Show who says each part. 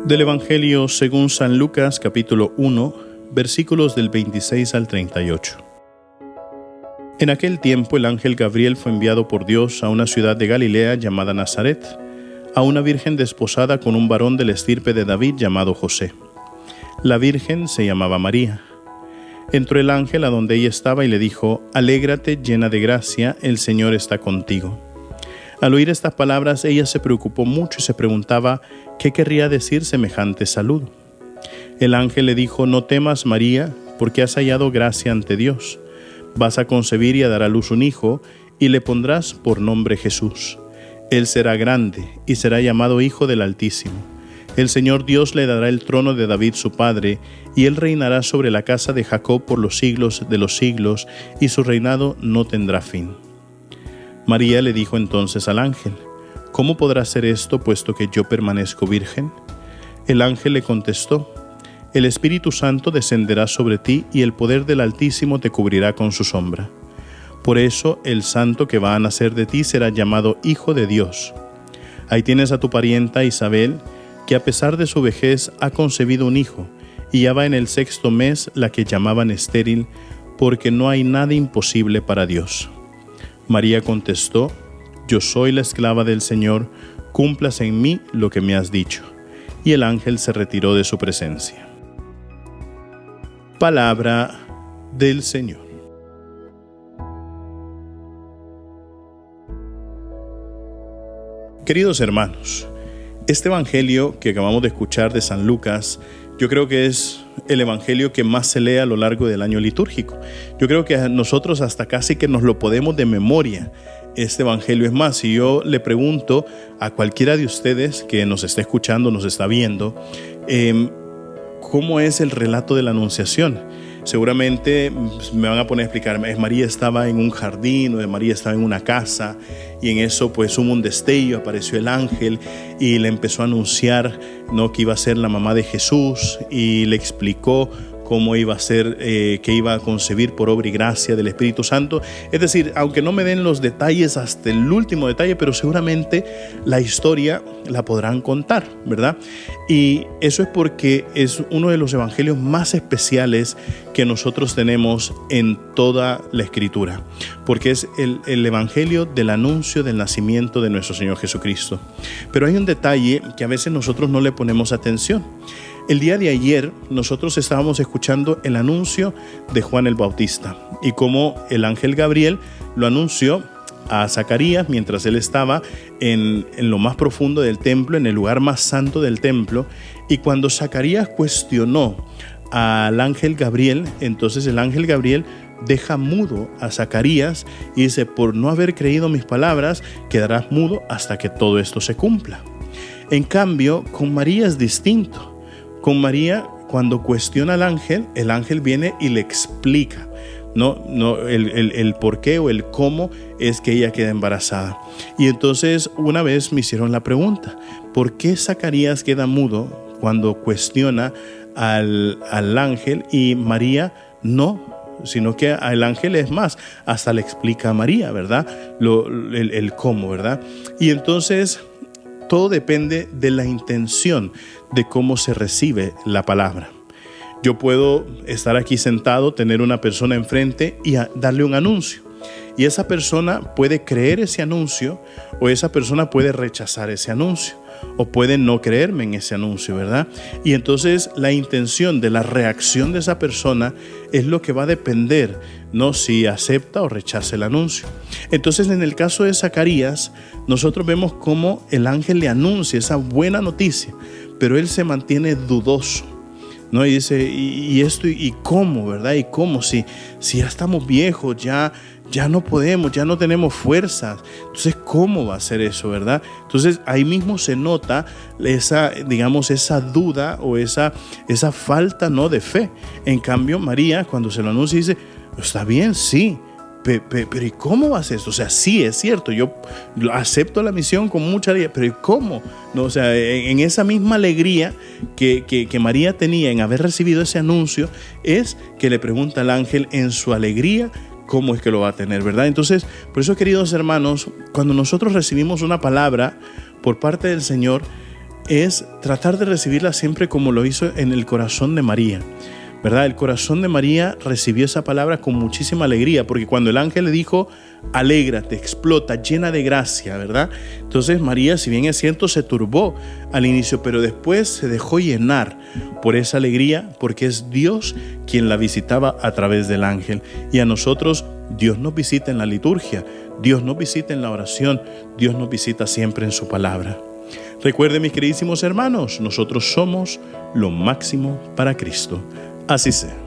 Speaker 1: Del Evangelio según San Lucas, capítulo 1, versículos del 26 al 38. En aquel tiempo el ángel Gabriel fue enviado por Dios a una ciudad de Galilea llamada Nazaret, a una virgen desposada con un varón de la estirpe de David llamado José. La virgen se llamaba María. Entró el ángel a donde ella estaba y le dijo: «Alégrate, llena de gracia, el Señor está contigo». Al oír estas palabras, ella se preocupó mucho y se preguntaba qué querría decir semejante saludo. El ángel le dijo: «No temas, María, porque has hallado gracia ante Dios. Vas a concebir y a dar a luz un hijo, y le pondrás por nombre Jesús. Él será grande y será llamado Hijo del Altísimo. El Señor Dios le dará el trono de David su padre, y él reinará sobre la casa de Jacob por los siglos de los siglos, y su reinado no tendrá fin». María le dijo entonces al ángel: «¿Cómo podrá ser esto, puesto que yo permanezco virgen?». El ángel le contestó: «El Espíritu Santo descenderá sobre ti, y el poder del Altísimo te cubrirá con su sombra. Por eso el santo que va a nacer de ti será llamado Hijo de Dios. Ahí tienes a tu parienta Isabel, que a pesar de su vejez ha concebido un hijo, y ya va en el 6º mes la que llamaban estéril, porque no hay nada imposible para Dios». María contestó: «Yo soy la esclava del Señor, cúmplase en mí lo que me has dicho». Y el ángel se retiró de su presencia. Palabra del Señor. Queridos hermanos, este evangelio que acabamos de escuchar de San Lucas, yo creo que es el evangelio que más se lee a lo largo del año litúrgico. Yo creo que a nosotros hasta casi que nos lo podemos de memoria, este evangelio. Es más, si yo le pregunto a cualquiera de ustedes que nos está escuchando, nos está viendo, ¿cómo es el relato de la Anunciación? Seguramente me van a poner a explicar: María estaba en un jardín, o María estaba en una casa, y en eso pues hubo un destello, apareció el ángel y le empezó a anunciar, ¿no?, que iba a ser la mamá de Jesús, y le explicó cómo iba a ser, que iba a concebir por obra y gracia del Espíritu Santo. Es decir, aunque no me den los detalles hasta el último detalle, pero seguramente la historia la podrán contar, ¿verdad? Y eso es porque es uno de los evangelios más especiales que nosotros tenemos en toda la Escritura, porque es el evangelio del anuncio del nacimiento de nuestro Señor Jesucristo. Pero hay un detalle que a veces nosotros no le ponemos atención. El día de ayer nosotros estábamos escuchando el anuncio de Juan el Bautista y cómo el ángel Gabriel lo anunció a Zacarías mientras él estaba en lo más profundo del templo, en el lugar más santo del templo. Y cuando Zacarías cuestionó al ángel Gabriel, entonces el ángel Gabriel deja mudo a Zacarías y dice: «Por no haber creído mis palabras, quedarás mudo hasta que todo esto se cumpla». En cambio, con María es distinto. Con María, cuando cuestiona al ángel, el ángel viene y le explica, no el por qué o el cómo es que ella queda embarazada. Y entonces una vez me hicieron la pregunta: ¿por qué Zacarías queda mudo cuando cuestiona al ángel y María no? Sino que al ángel, es más, hasta le explica a María, ¿verdad? El cómo, ¿verdad? Y entonces todo depende de la intención de cómo se recibe la palabra. Yo puedo estar aquí sentado, tener una persona enfrente y darle un anuncio. Y esa persona puede creer ese anuncio, o esa persona puede rechazar ese anuncio, o puede no creerme en ese anuncio, ¿verdad? Y entonces la intención de la reacción de esa persona es lo que va a depender, ¿no?, si acepta o rechaza el anuncio. Entonces, en el caso de Zacarías, nosotros vemos cómo el ángel le anuncia esa buena noticia, pero él se mantiene dudoso, ¿no? Y dice: ¿y esto? ¿Y cómo, verdad? ¿Y cómo? Si ya estamos viejos, ya no podemos, ya no tenemos fuerzas. Entonces, ¿cómo va a ser eso, verdad? Entonces, ahí mismo se nota esa duda o esa falta, ¿no?, de fe. En cambio, María, cuando se lo anuncia, dice: «Está bien, sí, pero ¿y cómo va a ser esto? O sea, sí, es cierto, yo acepto la misión con mucha alegría, pero ¿y cómo?». No, o sea, en esa misma alegría que María tenía en haber recibido ese anuncio, es que le pregunta al ángel en su alegría cómo es que lo va a tener, ¿verdad? Entonces, por eso, queridos hermanos, cuando nosotros recibimos una palabra por parte del Señor, es tratar de recibirla siempre como lo hizo en el corazón de María, ¿verdad? El corazón de María recibió esa palabra con muchísima alegría, porque cuando el ángel le dijo, alégrate, explota, llena de gracia, ¿verdad? Entonces María, si bien es cierto, se turbó al inicio, pero después se dejó llenar por esa alegría, porque es Dios quien la visitaba a través del ángel. Y a nosotros, Dios nos visita en la liturgia, Dios nos visita en la oración, Dios nos visita siempre en su palabra. Recuerden, mis queridísimos hermanos, nosotros somos lo máximo para Cristo. Así sea.